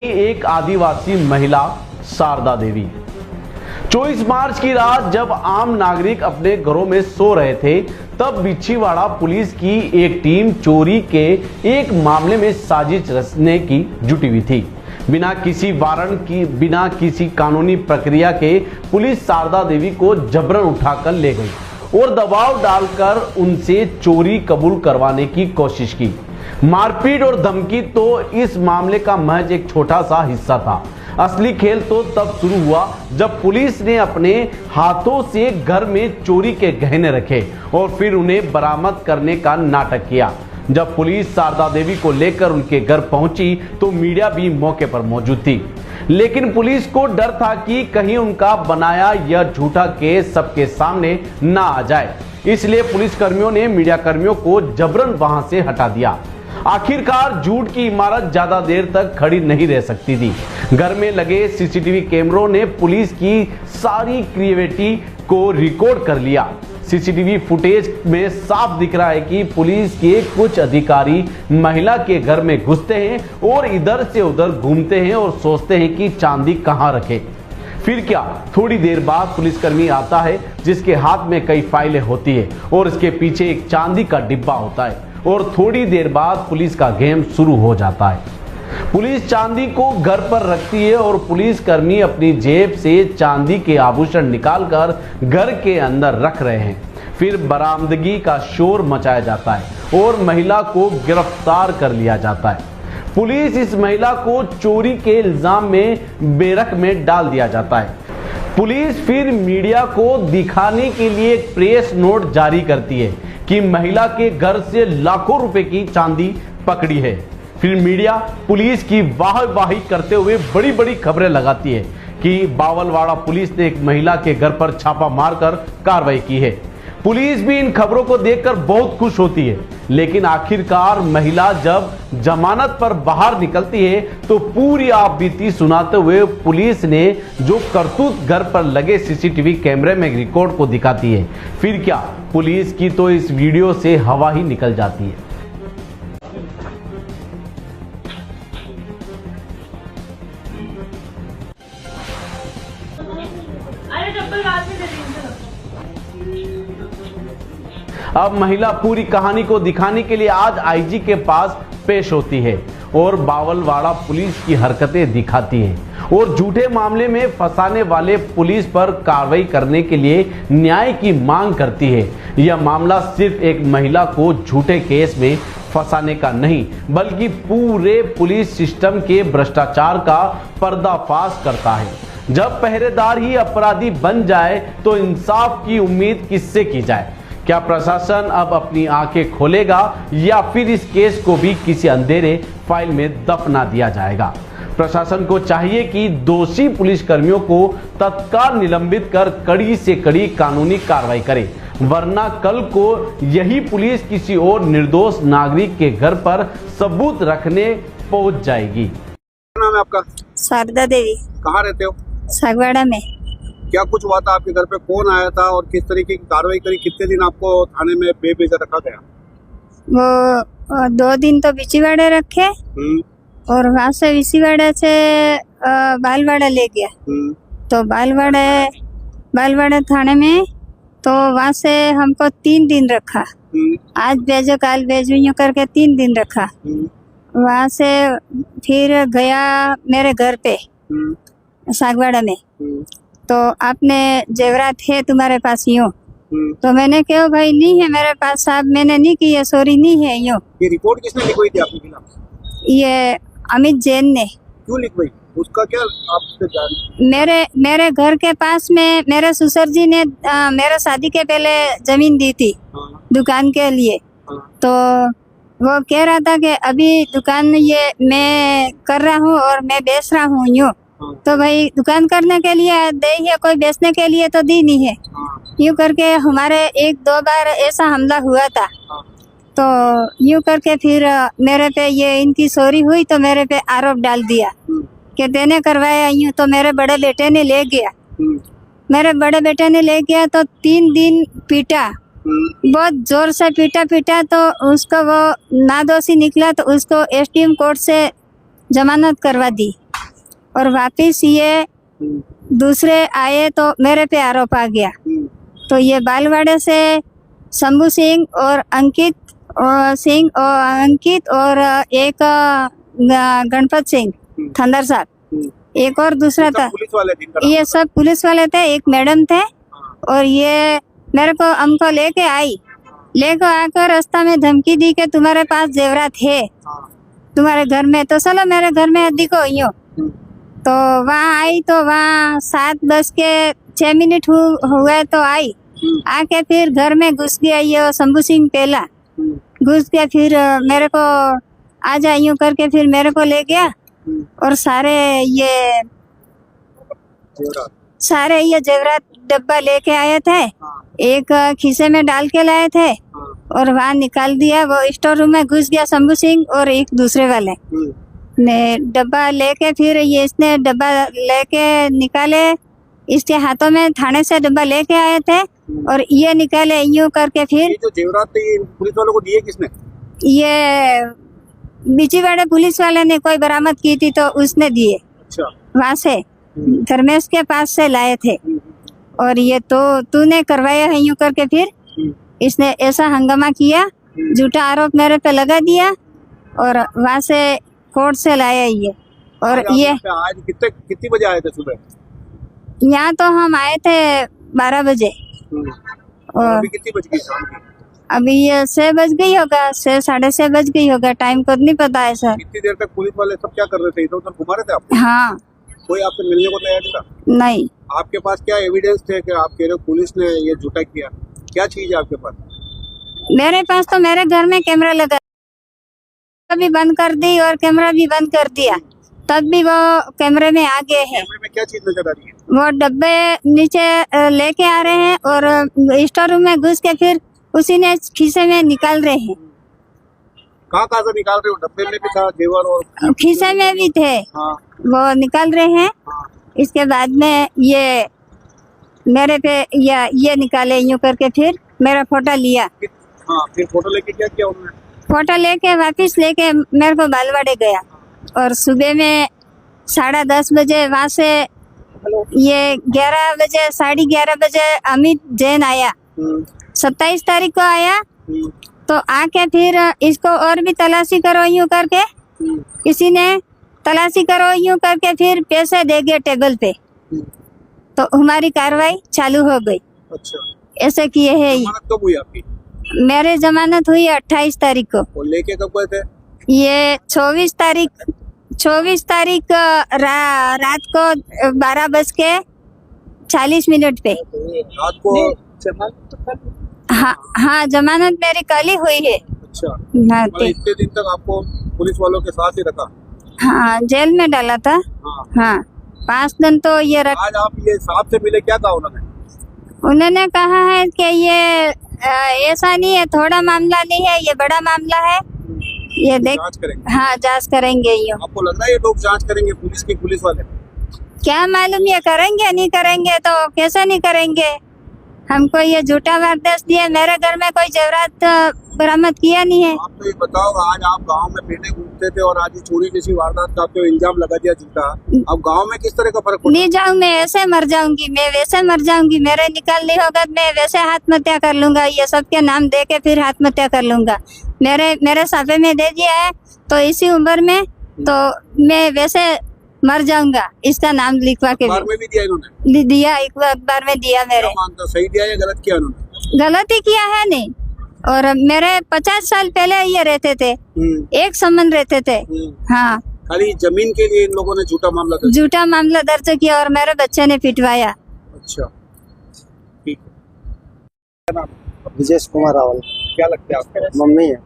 एक आदिवासी महिला शारदा देवी 24 मार्च की रात जब आम नागरिक अपने घरों में सो रहे थे, तब बिछीवाड़ा पुलिस की एक टीम चोरी के एक मामले में साजिश रचने की जुटी हुई थी। बिना किसी वारंट की, बिना किसी कानूनी प्रक्रिया के पुलिस शारदा देवी को जबरन उठाकर ले गई और दबाव डालकर उनसे चोरी कबूल करवाने की कोशिश की। मारपीट और धमकी तो इस मामले का महज एक छोटा सा हिस्सा था। असली खेल तो तब शुरू हुआ जब पुलिस ने अपने हाथों से घर में चोरी के गहने रखे और फिर उन्हें बरामद करने का नाटक किया। जब पुलिस शारदा देवी को लेकर उनके घर पहुंची तो मीडिया भी मौके पर मौजूद थी, लेकिन पुलिस को डर था कि कहीं उनका बनाया यह झूठा केस सबके सामने ना आ जाए। इसलिए पुलिसकर्मियों ने मीडिया कर्मियों को जबरन वहां से हटा दिया। आखिरकार झूठ की इमारत ज्यादा देर तक खड़ी नहीं रह सकती थी। घर में लगे सीसीटीवी कैमरों ने पुलिस की सारी क्रिएटिविटी को रिकॉर्ड कर लिया। सीसीटीवी फुटेज में साफ दिख रहा है कि पुलिस के कुछ अधिकारी महिला के घर में घुसते हैं और इधर से उधर घूमते हैं और सोचते हैं कि चांदी कहां रखे। फिर क्या, थोड़ी देर बाद पुलिसकर्मी आता है जिसके हाथ में कई फाइलें होती है और इसके पीछे एक चांदी का डिब्बा होता है और थोड़ी देर बाद पुलिस का गेम शुरू हो जाता है। पुलिस चांदी को घर पर रखती है और पुलिसकर्मी अपनी जेब से चांदी के आभूषण निकालकर घर के अंदर रख रहे हैं। फिर बरामदगी का शोर मचाया जाता है और महिला को गिरफ्तार कर लिया जाता है। पुलिस इस महिला को चोरी के इल्जाम में बेरख में डाल दिया जाता है। पुलिस फिर मीडिया को दिखाने के लिए एक प्रेस नोट जारी करती है कि महिला के घर से लाखों रुपए की चांदी पकड़ी है। फिर मीडिया पुलिस की वाहवाही करते हुए बड़ी बड़ी खबरें लगाती है कि बावलवाड़ा पुलिस ने एक महिला के घर पर छापा मारकर कार्रवाई की है। पुलिस भी इन खबरों को देखकर बहुत खुश होती है, लेकिन आखिरकार महिला जब जमानत पर बाहर निकलती है तो पूरी आपबीती सुनाते हुए पुलिस ने जो करतूत घर पर लगे सीसीटीवी कैमरे में रिकॉर्ड को दिखाती है। फिर क्या, पुलिस की तो इस वीडियो से हवा ही निकल जाती है। अब महिला पूरी कहानी को दिखाने के लिए आज आईजी के पास पेश होती है और बावलवाड़ा पुलिस की हरकतें दिखाती है और झूठे मामले में फंसाने वाले पुलिस पर कार्रवाई करने के लिए न्याय की मांग करती है। यह मामला सिर्फ एक महिला को झूठे केस में फंसाने का नहीं, बल्कि पूरे पुलिस सिस्टम के भ्रष्टाचार का पर्दाफाश करता है। जब पहरेदार ही अपराधी बन जाए तो इंसाफ की उम्मीद किससे की जाए? क्या प्रशासन अब अपनी आंखें खोलेगा या फिर इस केस को भी किसी अंधेरे फाइल में दफना दिया जाएगा? प्रशासन को चाहिए कि दोषी पुलिसकर्मियों को तत्काल निलंबित कर कड़ी से कड़ी कानूनी कार्रवाई करे, वरना कल को यही पुलिस किसी और निर्दोष नागरिक के घर पर सबूत रखने पहुंच जाएगी। क्या नाम है आपका? शारदा देवी। कहाँ रहते हो? सागवाड़ा में। क्या कुछ हुआ था आपके घर पे? कौन आया था और किस तरीके की कार्रवाई करी? कितने दिन आपको थाने में बेवजह रखा गया? वो 2 दिन तो बिचीवाड़े रखे और वहाँ से बिचीवाड़े से बालवाड़ा ले गया। तो बालवाड़ा थाने में तो वहाँ से हमको 3 दिन रखा। आज भेजो कल भेजो यूँ करके 3 दिन रखा। वहाँ से फिर गया मेरे घर पे सागवाड़ा में। तो आपने जेवरात है तुम्हारे पास यूँ? तो मैंने कहा भाई नहीं है मेरे पास साहब, मैंने नहीं की है, सॉरी नहीं है यूँ। ये रिपोर्ट किसने लिखवाई थी आपके खिलाफ? ये अमित जैन ने। क्यों लिखवाई? उसका क्या आपसे जान? मेरे घर के पास में मेरे ससुर जी ने मेरे शादी के पहले जमीन दी थी दुकान के लिए। तो वो कह रहा था कि अभी दुकान ये मैं कर रहा हूँ और मैं बेच रहा हूँ यूँ। तो भाई दुकान करने के लिए दे है, कोई बेचने के लिए तो दी नहीं है। यूँ करके हमारे 1-2 बार ऐसा हमला हुआ था। तो यूँ करके फिर मेरे पे ये इनकी चोरी हुई तो मेरे पे आरोप डाल दिया कि तेने करवाया यूँ। तो मेरे बड़े बेटे ने ले गया तो 3 दिन पीटा, बहुत जोर से पीटा तो उसको वो नादोषी निकला तो उसको एसडीएम कोर्ट से जमानत करवा दी। और वापिस ये दूसरे आए तो मेरे पे आरोप आ गया। तो ये बालवाड़े से शंभू सिंह और अंकित और एक गणपत सिंह थंदर साहब, एक और दूसरा था। पुलिस वाले थे? ये सब पुलिस वाले थे, एक मैडम थे। और ये मेरे को हमको लेके आकर रास्ता में धमकी दी कि तुम्हारे पास जेवरात है तुम्हारे घर में, तो चलो मेरे घर में दिखो यूँ। तो वहाँ आई तो वहाँ 7:06 हुए तो आई, आके फिर घर में घुस गया ये शंभू सिंह पहला घुस गया। फिर मेरे को आ जा यूँ करके फिर मेरे को ले गया और सारे ये जेवरात डब्बा लेके आए थे, एक खीसे में डाल के लाए थे और वहाँ निकाल दिया। वो स्टोर रूम में घुस गया शंभू सिंह और एक दूसरे वाले ने डब्बा लेके, फिर ये इसने डब्बा लेके निकाले, इसके हाथों में थाने से डब्बा लेके आए थे और ये निकाले यूं करके। फिर ये जो जेवरात थे ये पुलिस वालों को दिए किसने? ये बिचीवाड़े पुलिस वाले ने कोई बरामद की थी तो उसने दिए। अच्छा। वहाँ से धर्मेश के पास से लाए थे और ये तो तूने करवाया है यूं करके। फिर इसने ऐसा हंगामा किया, झूठा आरोप मेरे पे लगा दिया और वहाँ से कोर्ट से लाया ये। और ये आज कितनी बजे आए थे सुबह? यहाँ तो हम आए थे 12 बजे और अभी कितनी बज गई शाम की? अभी ये 6 बज गई होगा, 6 साढ़े 6 बज गई होगा, टाइम को नहीं पता है सर। कितनी देर तक पुलिस वाले सब क्या कर रहे थे? इधर उधर घुमा रहे थे आपको? हाँ। कोई आपसे मिलने को तैयार नहीं था? नहीं। आपके पास क्या एविडेंस थे कि आप कह रहे हो पुलिस ने ये झूठा किया? क्या चीज है आपके पास? मेरे पास तो मेरे घर में कैमरा लगा, भी बंद कर दी और कैमरा भी बंद कर दिया, तब भी वो कैमरे में आ गए हैं। कैमरे में क्या चीज नजर आ रही है? वो डब्बे नीचे लेके आ रहे हैं और स्टोर रूम में घुस के फिर उसी ने खीसे में निकाल रहे हैं। कहाँ से निकाल रहे हो? डब्बे में भी था जेवर और खीसे में भी थे। हाँ। वो निकाल रहे हैं। हाँ। इसके बाद में ये मेरे पे ये निकाले यूं करके, फिर मेरा फोटो लिया। हाँ, फिर फोटो लेके क्या किया उन्होंने? फोटो लेके वापिस लेके मेरे को बालवाड़े गया और सुबह में 10:30 बजे वहाँ से ये 11 बजे 11:30 बजे अमित जैन आया। 27 तारीख को आया तो आके फिर इसको और भी तलाशी करो यूं करके, किसी ने तलाशी करो यूं करके फिर पैसे दे गए टेबल पे, तो हमारी कार्रवाई चालू हो गई। अच्छा। ऐसे किए है। जमानत कब हुई आपकी? मेरे जमानत हुई 28 तारीख को। और लेके कब गए थे? ये 24 तारीख रात को 12:40 पे। रात को? हाँ, जमानत मेरी कल ही हुई है। अच्छा। हाँ, इतने दिन तक आपको पुलिस वालों के साथ ही रखा? हाँ, जेल में डाला था। हाँ, 5 दिन तो ये आज आप ये साहब से मिले, क्या कहा उन्होंने? उन्होंने कहा है कि ये ऐसा नहीं है, थोड़ा मामला नहीं है, ये बड़ा मामला है, ये देख जांच करेंगे। हाँ, जांच करेंगे। ये आपको लग रहा है ये लोग जांच करेंगे पुलिस वाले? क्या मालूम, ये करेंगे नहीं करेंगे, तो कैसे नहीं करेंगे। हमको ये झूठा वारदात दिया, मेरे घर में कोई जेवरात बरामद किया नहीं है। आप तो ये बताओ, आज आप गांव में पहले घूमते थे और आज ये चोरी जैसी वारदात का आपको इल्जाम लगा दिया झूठा। अब गांव में किस तरह का फर्क पड़ा? नहीं जाऊँ मैं, ऐसे मर जाऊंगी मैं, वैसे मर जाऊंगी। मेरे निकालनी होगा मैं वैसे आत्महत्या कर लूंगा, ये सबके नाम दे के फिर आत्महत्या कर लूंगा। मेरे साफे में दे दिया है तो इसी उम्र में तो मैं वैसे मर जाऊंगा, इसका नाम लिखवा के। अखबार में भी दिया इन्होंने? दिया, एक अखबार में दिया। मेरे मानता सही दिया या गलत किया इन्होंने? गलत ही किया है नहीं। और मेरे 50 साल पहले ये रहते थे, एक संबंध रहते थे। हाँ, खाली जमीन के लिए इन लोगों ने झूठा मामला दर्ज किया और मेरे बच्चे ने पिटवाया। अच्छा, ठीक है। विजय कुमार रावल। क्या लगता है आपको? मम्मी है।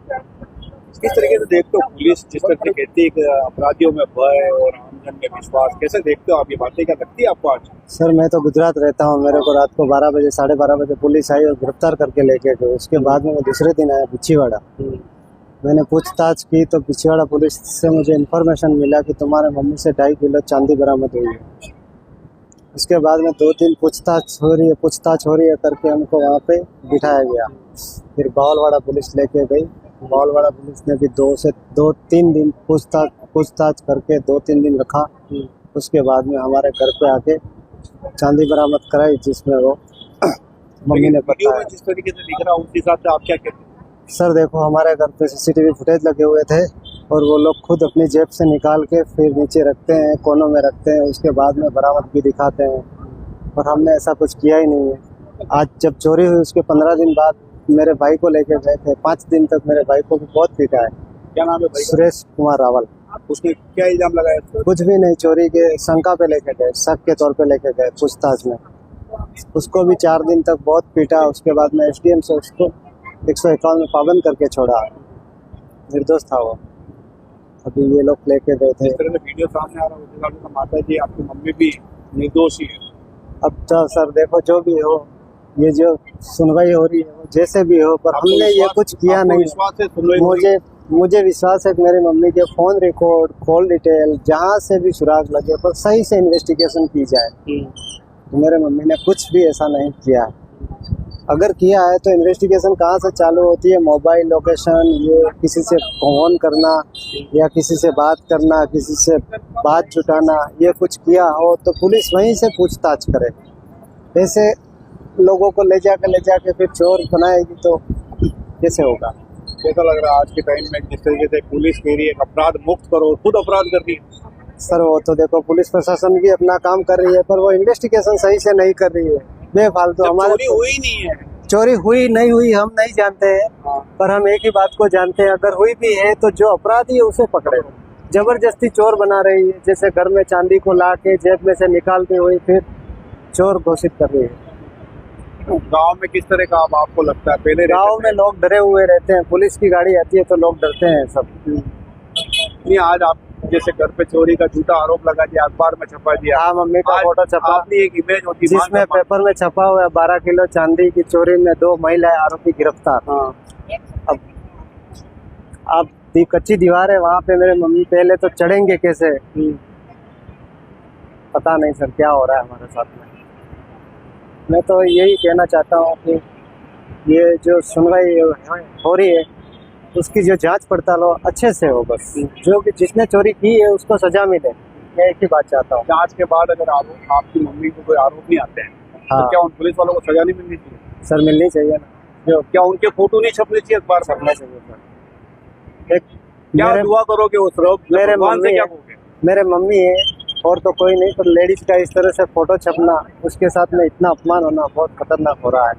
किस तरीके से देखते हो पुलिस जिस तरह से कहती है कि अपराधियों में भय और आमजन में विश्वास, कैसे देखते हो आप ये बातें? क्या लगती है आपको आज? सर मैं तो गुजरात रहता हूँ, मेरे को रात को 12 बजे 12:30 बजे पुलिस आई और गिरफ्तार करके लेके गए। उसके बाद में मैं दूसरे दिन आया बिछीवाड़ा। मैंने पूछताछ की तो बिछीवाड़ा पुलिस से मुझे इन्फॉर्मेशन मिला कि तुम्हारे मम्मी से 2.5 किलो चांदी बरामद हुई है। उसके बाद में 2 दिन पूछताछ हो रही है करके हमको वहाँ पे बिठाया गया। फिर बावलवाड़ा पुलिस लेके गई। बावलवाड़ा पुलिस ने भी 2 से 3 दिन पूछताछ करके 2-3 दिन रखा। उसके बाद में हमारे घर पे आके चांदी बरामद कराई, जिसमें वो मम्मी ने वीडियो में बताया। जिस तरीके से दिख रहा है उस हिसाब से आप क्या कहते हैं? सर देखो, हमारे घर पे सीसीटीवी फुटेज लगे हुए थे और वो लोग खुद अपनी जेब से निकाल के फिर नीचे रखते हैं, कोनों में रखते हैं, उसके बाद में बरामद भी दिखाते हैं। और हमने ऐसा कुछ किया ही नहीं है। आज जब चोरी हुई उसके 15 दिन बाद मेरे भाई को लेके गए थे। 5 दिन तक मेरे भाई को भी बहुत पीटा है। क्या नाम है भाई? सुरेश कुमार रावल। उसने क्या इल्जाम लगाया उस पर? कुछ भी नहीं, चोरी के शंका पे लेके गए, शक के तौर पे लेके गए पूछताछ में। उसको भी 4 दिन तक बहुत पीटा। उसके बाद में एसडीएम से उसको 151 में पाबंद करके छोड़ा। निर्दोष था वो। अभी ये लोग लेके गए थे। जिस तरह से वीडियो सामने आ रहा है उस हिसाब से माता जी आपकी मम्मी भी निर्दोष ही है। अब तो सर देखो, जो भी हो, ये जो सुनवाई हो रही है वो जैसे भी हो, पर हमने ये कुछ किया नहीं। विश्वास है सुनवाई हो रही है? मुझे विश्वास है कि मेरी मम्मी के फोन रिकॉर्ड, कॉल डिटेल, जहाँ से भी सुराग लगे पर सही से इन्वेस्टिगेशन की जाए। तो मेरे मम्मी ने कुछ भी ऐसा नहीं किया है। अगर किया है तो इन्वेस्टिगेशन कहाँ से चालू होती है? मोबाइल लोकेशन, ये किसी से फोन करना या किसी से बात करना, किसी से बात जुटाना, ये कुछ किया हो तो पुलिस वहीं से पूछताछ करे। ऐसे लोगों को ले जाके फिर चोर बनाएगी तो कैसे होगा? कैसा लग रहा है आज के टाइम में जिस तरीके से पुलिस कह रही है अपराध मुक्त करो, खुद अपराध कर रही है? सर वो तो देखो, पुलिस प्रशासन भी अपना काम कर रही है पर वो इन्वेस्टिगेशन सही से नहीं कर रही है। बेफालतू हमारे चोरी हुई नहीं है। चोरी हुई नहीं हुई हम नहीं जानते हैं, पर हम एक ही बात को जानते हैं, अगर हुई भी है तो जो अपराधी है उसे पकड़े। जबरदस्ती चोर बना रही है, जैसे घर में चांदी को ला के जेब में से निकालती हुई फिर चोर घोषित कर रही है। गांव में किस तरह का अब आपको लगता है? पहले गांव में लोग डरे हुए रहते हैं, पुलिस की गाड़ी आती है तो लोग डरते हैं सब। नहीं, आज आप जैसे घर पे चोरी का झूठा आरोप लगा दिया, अखबार में छपा दिया। हाँ, मम्मी का आज फोटो छपा, आपने एक इमेज होती है जिसमें पेपर में छपा हुआ है 12 किलो चांदी की चोरी में 2 महिलाएं आरोपी गिरफ्तार। अब आप कच्ची दीवार है वहाँ पे, मेरे मम्मी पहले तो चढ़ेंगे कैसे? पता नहीं सर क्या हो रहा है हमारे साथ में। मैं तो यही कहना चाहता हूँ कि ये जो सुनवाई हो रही है उसकी जो जांच पड़ताल हो अच्छे से हो, बस जो कि जिसने चोरी की है उसको सजा मिले। मैं एक ही बात चाहता हूँ। जांच के बाद अगर आरोप आपकी मम्मी को कोई आरोप नहीं आते हैं हाँ। तो क्या उन पुलिस वालों को सजा नहीं मिलनी चाहिए? सर मिलनी चाहिए ना। जो क्या उनके फोटो नहीं छपने चाहिए अखबार में? छपना चाहिए सर। एक क्या दुआ करोगे उस रोग मेरे भगवान से मम्मी क्या है, कहोगे? मेरे मम्मी है और तो कोई नहीं, पर लेडीज का इस तरह से फोटो छपना, उसके साथ में इतना अपमान होना बहुत खतरनाक हो रहा है।